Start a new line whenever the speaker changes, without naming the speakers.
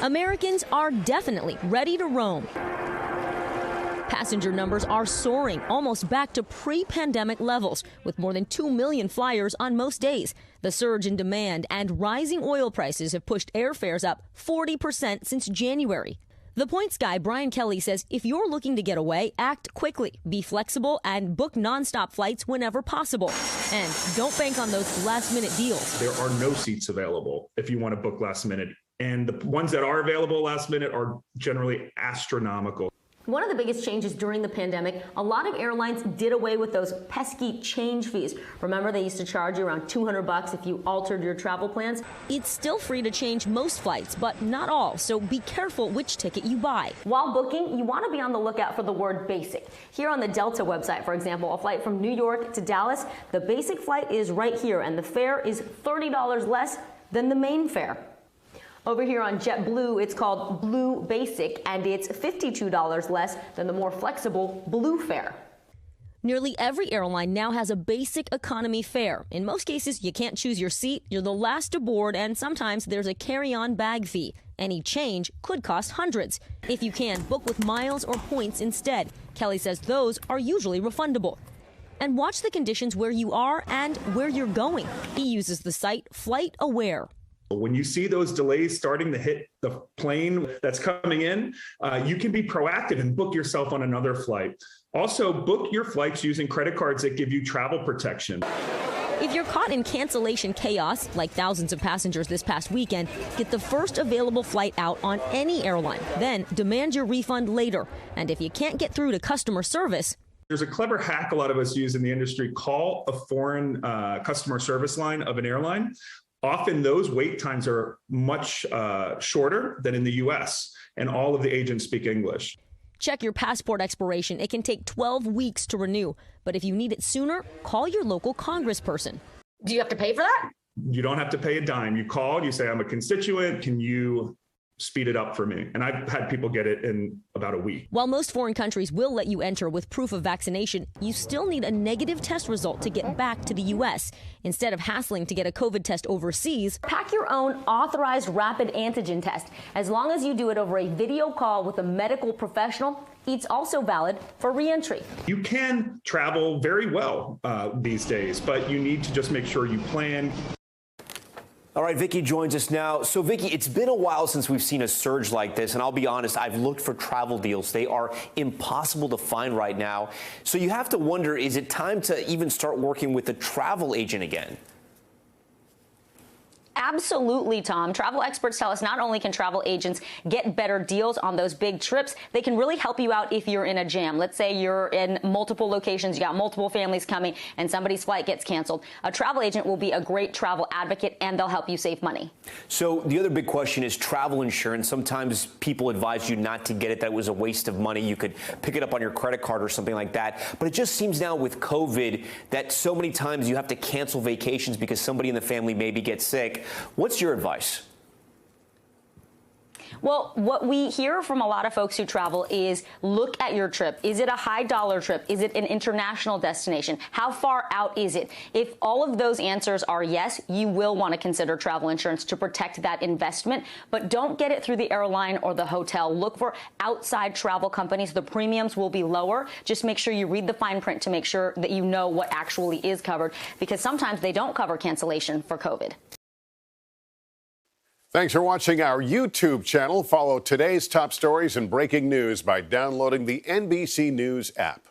Americans are definitely ready to roam. Passenger numbers are soaring, almost back to pre-pandemic levels, with more than 2 million flyers on most days. The surge in demand and rising oil prices have pushed airfares up 40% since January. The Points guy, Brian Kelly, says if you're looking to get away, act quickly, be flexible, and book nonstop flights whenever possible. And don't bank on those last-minute deals.
There are no seats available if you want to book last minute. And the ones that are available last minute are generally astronomical.
One of the biggest changes during the pandemic, a lot of airlines did away with those pesky change fees. Remember, they used to charge you around $200 if you altered your travel plans? It's still free to change most flights, but not all, so be careful which ticket you buy. While booking, you want to be on the lookout for the word basic. Here on the Delta website, for example, a flight from New York to Dallas, the basic flight is right here, and the fare is $30 less than the main fare. Over here on JetBlue, it's called Blue Basic, and it's $52 less than the more flexible Blue fare. Nearly every airline now has a basic economy fare. In most cases, you can't choose your seat, you're the last aboard, and sometimes there's a carry-on bag fee. Any change could cost hundreds. If you can, book with miles or points instead. Kelly says those are usually refundable. And watch the conditions where you are and where you're going. He uses the site Flight Aware.
When you see those delays starting to hit the plane that's coming in, you can be proactive and book yourself on another flight. Also, book your flights using credit cards that give you travel protection.
If you're caught in cancellation chaos, like thousands of passengers this past weekend, get the first available flight out on any airline. Then demand your refund later. And if you can't get through to customer service,
there's a clever hack a lot of us use in the industry. Call a foreign customer service line of an airline. Often those wait times are much shorter than in the U.S., and all of the agents speak English.
Check your passport expiration. It can take 12 weeks to renew. But if you need it sooner, call your local congressperson.
Do you have to pay for that?
You don't have to pay a dime. You call, you say, I'm a constituent. Can you speed it up for me? And I've had people get it in about a week.
While most foreign countries will let you enter with proof of vaccination, you still need a negative test result to get back to the U.S. Instead of hassling to get a COVID test overseas, pack your own authorized rapid antigen test. As long as you do it over a video call with a medical professional, it's also valid for re-entry.
You can travel very well these days, but you need to just make sure you plan.
All right, Vicky joins us now. So, Vicky, it's been a while since we've seen a surge like this, and I'll be honest, I've looked for travel deals. They are impossible to find right now. So you have to wonder, is it time to even start working with a travel agent again?
Absolutely, Tom. Travel experts tell us not only can travel agents get better deals on those big trips, they can really help you out if you're in a jam. Let's say you're in multiple locations, you got multiple families coming, and somebody's flight gets canceled. A travel agent will be a great travel advocate, and they'll help you save money.
So the other big question is travel insurance. Sometimes people advise you not to get it, that it was a waste of money. You could pick it up on your credit card or something like that. But it just seems now with COVID that so many times you have to cancel vacations because somebody in the family maybe gets sick. What's your advice?
Well, what we hear from a lot of folks who travel is look at your trip. Is it a high dollar trip? Is it an international destination? How far out is it? If all of those answers are yes, you will want to consider travel insurance to protect that investment. But don't get it through the airline or the hotel. Look for outside travel companies. The premiums will be lower. Just make sure you read the fine print to make sure that you know what actually is covered, because sometimes they don't cover cancellation for COVID.
Thanks for watching our YouTube channel. Follow today's top stories and breaking news by downloading the NBC News app.